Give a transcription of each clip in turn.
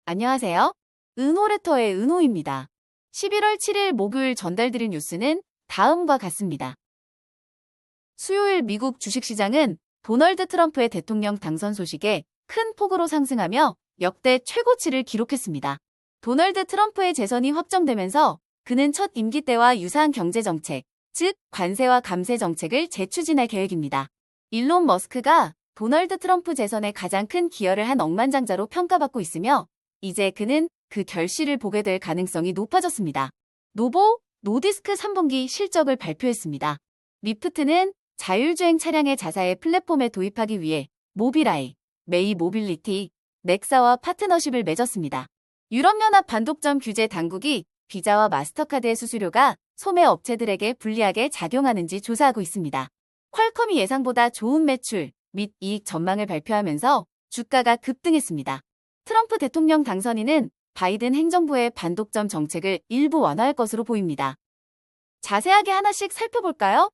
안녕하세요. 은호레터의 은호입니다. 11월 7일 목요일 전달드린 뉴스는 다음과 같습니다. 수요일 미국 주식시장은 도널드 트럼프의 대통령 당선 소식에 큰 폭으로 상승하며 역대 최고치를 기록했습니다. 도널드 트럼프의 재선이 확정되면서 그는 첫 임기 때와 유사한 경제정책, 즉 관세와 감세 정책을 재추진할 계획입니다. 일론 머스크가 도널드 트럼프 재선에 가장 큰 기여를 한 억만장자로 평가받고 있으며 이제 그는 그 결실을 보게 될 가능성이 높아졌습니다. 노보 노디스크 3분기 실적을 발표했습니다. 리프트는 자율주행 차량의 자사의 플랫폼에 도입하기 위해 모빌아이, 메이 모빌리티, 넥사와 파트너십을 맺었습니다. 유럽연합 반독점 규제 당국이 비자와 마스터카드의 수수료가 소매 업체들에게 불리하게 작용하는지 조사하고 있습니다. 퀄컴이 예상보다 좋은 매출 및 이익 전망을 발표하면서 주가가 급등했습니다. 트럼프 대통령 당선인은 바이든 행정부의 반독점 정책을 일부 완화할 것으로 보입니다. 자세하게 하나씩 살펴볼까요?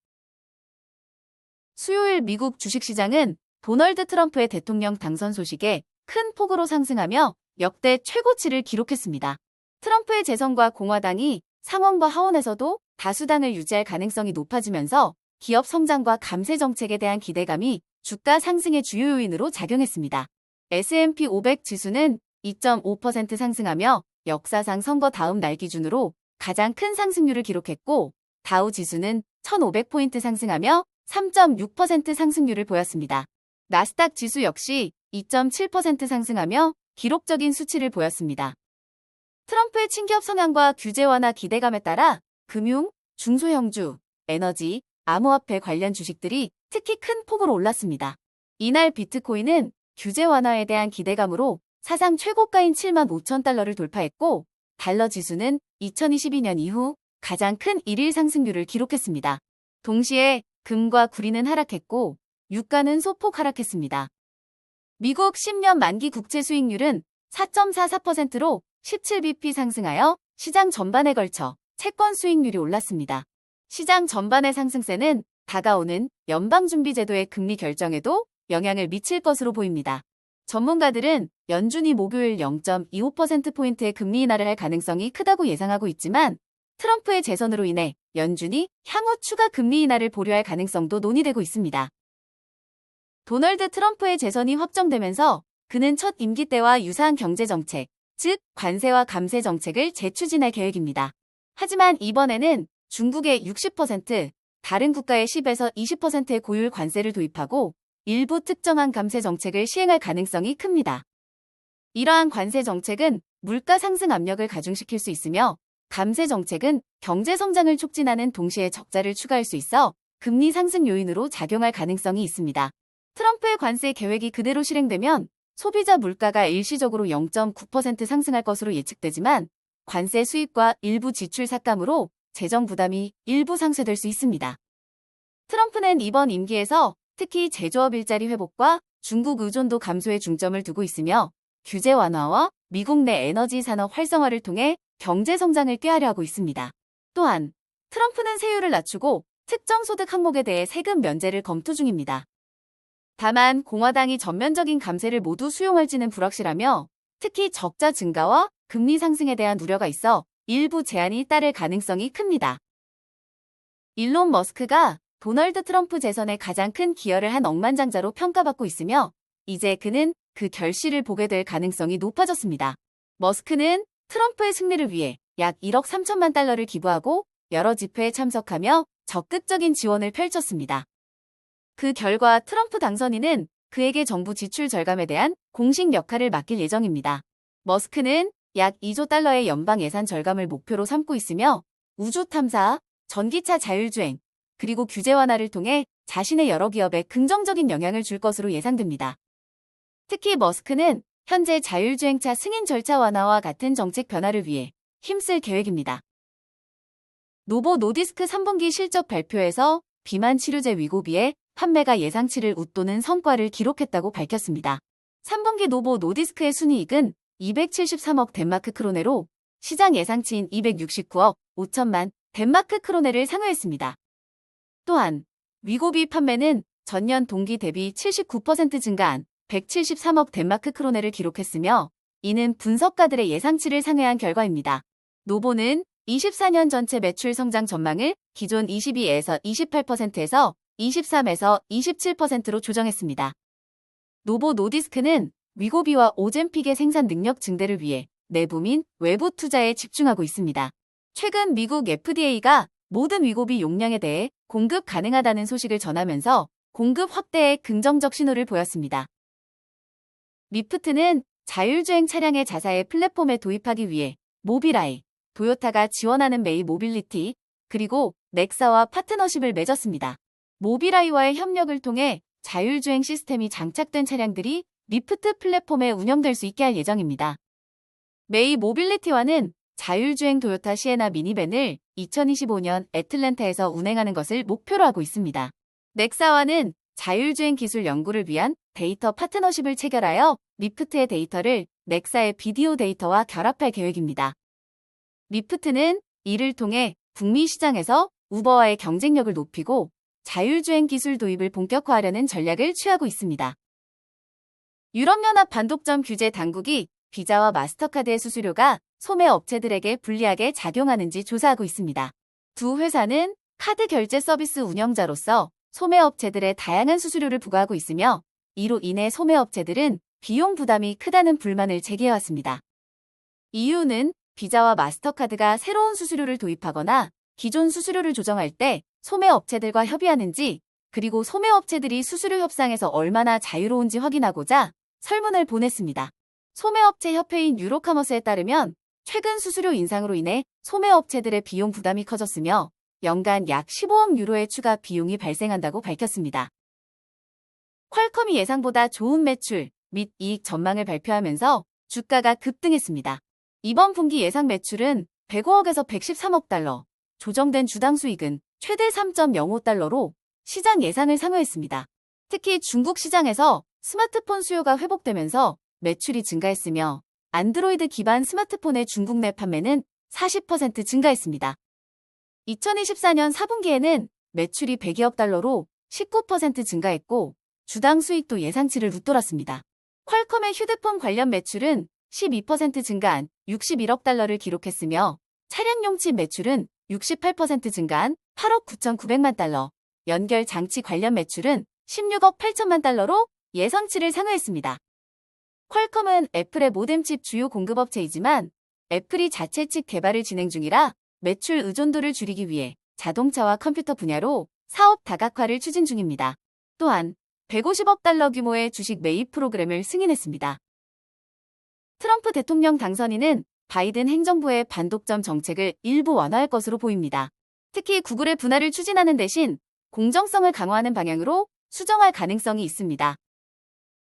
수요일 미국 주식시장은 도널드 트럼프의 대통령 당선 소식에 큰 폭으로 상승하며 역대 최고치를 기록했습니다. 트럼프의 재선과 공화당이 상원과 하원에서도 다수당을 유지할 가능성이 높아지면서 기업 성장과 감세 정책에 대한 기대감이 주가 상승의 주요 요인으로 작용했습니다. S&P 500 지수는 2.5% 상승하며 역사상 선거 다음 날 기준으로 가장 큰 상승률을 기록했고 다우 지수는 1,500포인트 상승하며 3.6% 상승률을 보였습니다. 나스닥 지수 역시 2.7% 상승하며 기록적인 수치를 보였습니다. 트럼프의 친기업 성향과 규제 완화 기대감에 따라 금융, 중소형주, 에너지, 암호화폐 관련 주식들이 특히 큰 폭으로 올랐습니다. 이날 비트코인은 규제 완화에 대한 기대감으로 사상 최고가인 75,000달러를 돌파했고 달러 지수는 2022년 이후 가장 큰 일일 상승률을 기록했습니다. 동시에 금과 구리는 하락했고 유가는 소폭 하락했습니다. 미국 10년 만기 국채 수익률은 4.44%로 17bp 상승하여 시장 전반에 걸쳐 채권 수익률이 올랐습니다. 시장 전반의 상승세는 다가오는 연방준비제도의 금리 결정에도 영향을 미칠 것으로 보입니다. 전문가들은 연준이 목요일 0.25%포인트의 금리 인하를 할 가능성이 크다고 예상하고 있지만 트럼프의 재선으로 인해 연준이 향후 추가 금리 인하를 보류할 가능성도 논의되고 있습니다. 도널드 트럼프의 재선이 확정되면서 그는 첫 임기 때와 유사한 경제정책, 즉 관세와 감세 정책을 재추진할 계획입니다. 하지만 이번에는 중국의 60%, 다른 국가의 10에서 20%의 고율 관세를 도입하고 일부 특정한 감세 정책을 시행할 가능성이 큽니다. 이러한 관세 정책은 물가 상승 압력을 가중시킬 수 있으며 감세 정책은 경제 성장을 촉진하는 동시에 적자를 추가할 수 있어 금리 상승 요인으로 작용할 가능성이 있습니다. 트럼프의 관세 계획이 그대로 실행되면 소비자 물가가 일시적으로 0.9% 상승할 것으로 예측되지만 관세 수입과 일부 지출 삭감으로 재정 부담이 일부 상쇄될 수 있습니다. 트럼프는 이번 임기에서 특히 제조업 일자리 회복과 중국 의존도 감소에 중점을 두고 있으며 규제 완화와 미국 내 에너지 산업 활성화를 통해 경제 성장을 꾀하려 하고 있습니다. 또한 트럼프는 세율을 낮추고 특정 소득 항목에 대해 세금 면제를 검토 중입니다. 다만 공화당이 전면적인 감세를 모두 수용할지는 불확실하며 특히 적자 증가와 금리 상승에 대한 우려가 있어 일부 제한이 따를 가능성이 큽니다. 일론 머스크가 도널드 트럼프 재선에 가장 큰 기여를 한 억만장자로 평가받고 있으며 이제 그는 그 결실을 보게 될 가능성이 높아졌습니다. 머스크는 트럼프의 승리를 위해 약 1억 3천만 달러를 기부하고 여러 집회에 참석하며 적극적인 지원을 펼쳤습니다. 그 결과 트럼프 당선인은 그에게 정부 지출 절감에 대한 공식 역할을 맡길 예정입니다. 머스크는 약 2조 달러의 연방 예산 절감을 목표로 삼고 있으며 우주 탐사, 전기차 자율주행, 그리고 규제 완화를 통해 자신의 여러 기업에 긍정적인 영향을 줄 것으로 예상됩니다. 특히 머스크는 현재 자율주행차 승인 절차 완화와 같은 정책 변화를 위해 힘쓸 계획입니다. 노보 노디스크 3분기 실적 발표에서 비만 치료제 위고비의 판매가 예상치를 웃도는 성과를 기록했다고 밝혔습니다. 3분기 노보 노디스크의 순이익은 273억 덴마크 크로네로 시장 예상치인 269억 5천만 덴마크 크로네를 상회했습니다. 또한 위고비 판매는 전년 동기 대비 79% 증가한 173억 덴마크 크로네를 기록했으며 이는 분석가들의 예상치를 상회한 결과입니다. 노보는 24년 전체 매출 성장 전망을 기존 22에서 28%에서 23에서 27%로 조정했습니다. 노보 노디스크는 위고비와 오젬픽의 생산 능력 증대를 위해 내부 및 외부 투자에 집중하고 있습니다. 최근 미국 FDA가 모든 위고비 용량에 대해 공급 가능하다는 소식을 전하면서 공급 확대에 긍정적 신호를 보였습니다. 리프트는 자율주행 차량의 자사의 플랫폼에 도입하기 위해 모빌아이, 도요타가 지원하는 메이 모빌리티, 그리고 넥사와 파트너십을 맺었습니다. 모빌아이와의 협력을 통해 자율주행 시스템이 장착된 차량들이 리프트 플랫폼에 운영될 수 있게 할 예정입니다. 메이 모빌리티와는 자율주행 도요타 시에나 미니밴을 2025년 애틀랜타에서 운행하는 것을 목표로 하고 있습니다. 넥사와는 자율주행 기술 연구를 위한 데이터 파트너십을 체결하여 리프트의 데이터를 넥사의 비디오 데이터와 결합할 계획입니다. 리프트는 이를 통해 북미 시장에서 우버와의 경쟁력을 높이고 자율주행 기술 도입을 본격화하려는 전략을 취하고 있습니다. 유럽연합 반독점 규제 당국이 비자와 마스터카드의 수수료가 소매 업체들에게 불리하게 작용하는지 조사하고 있습니다. 두 회사는 카드 결제 서비스 운영자로서 소매 업체들의 다양한 수수료를 부과하고 있으며 이로 인해 소매 업체들은 비용 부담이 크다는 불만을 제기해왔습니다. 이유는 비자와 마스터카드가 새로운 수수료를 도입하거나 기존 수수료를 조정할 때 소매 업체들과 협의하는지, 그리고 소매 업체들이 수수료 협상에서 얼마나 자유로운지 확인하고자 설문을 보냈습니다. 소매업체 협회인 유로카머스에 따르면 최근 수수료 인상으로 인해 소매업체들의 비용 부담이 커졌으며 연간 약 15억 유로의 추가 비용이 발생한다고 밝혔습니다. 퀄컴이 예상보다 좋은 매출 및 이익 전망을 발표하면서 주가가 급등했습니다. 이번 분기 예상 매출은 105억에서 113억 달러, 조정된 주당 수익은 최대 3.05달러로 시장 예상을 상회했습니다. 특히 중국 시장에서 스마트폰 수요가 회복되면서 매출이 증가했으며 안드로이드 기반 스마트폰의 중국 내 판매는 40% 증가했습니다. 2024년 4분기에는 매출이 102억 달러로 19% 증가했고 주당 수익도 예상치를 웃돌았습니다. 퀄컴의 휴대폰 관련 매출은 12% 증가한 61억 달러를 기록했으며 차량용 칩 매출은 68% 증가한 8억 9,900만 달러, 연결 장치 관련 매출은 16억 8천만 달러로 예상치를 상회했습니다. 퀄컴은 애플의 모뎀칩 주요 공급업체이지만 애플이 자체 칩 개발을 진행 중이라 매출 의존도를 줄이기 위해 자동차와 컴퓨터 분야로 사업 다각화를 추진 중입니다. 또한 150억 달러 규모의 주식 매입 프로그램을 승인했습니다. 트럼프 대통령 당선인은 바이든 행정부의 반독점 정책을 일부 완화할 것으로 보입니다. 특히 구글의 분할을 추진하는 대신 공정성을 강화하는 방향으로 수정할 가능성이 있습니다.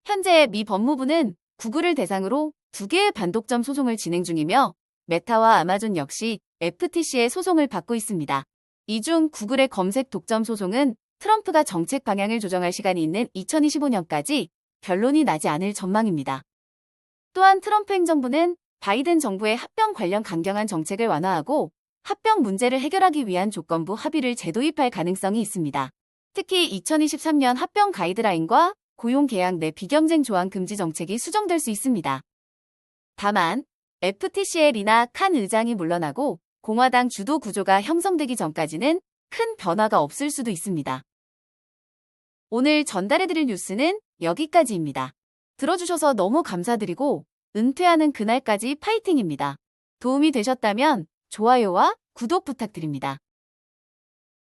현재 미 법무부는 구글을 대상으로 2개의 반독점 소송을 진행 중이며 메타와 아마존 역시 FTC의 소송을 받고 있습니다. 이 중 구글의 검색 독점 소송은 트럼프가 정책 방향을 조정할 시간이 있는 2025년까지 결론이 나지 않을 전망입니다. 또한 트럼프 행정부는 바이든 정부의 합병 관련 강경한 정책을 완화하고 합병 문제를 해결하기 위한 조건부 합의를 재도입할 가능성이 있습니다. 특히 2023년 합병 가이드라인과 고용계약 내 비경쟁 조항 금지 정책이 수정될 수 있습니다. 다만 FTC의 리나 칸 의장이 물러나고 공화당 주도 구조가 형성되기 전까지는 큰 변화가 없을 수도 있습니다. 오늘 전달해드릴 뉴스는 여기까지입니다. 들어주셔서 너무 감사드리고 은퇴하는 그날까지 파이팅입니다. 도움이 되셨다면 좋아요와 구독 부탁드립니다.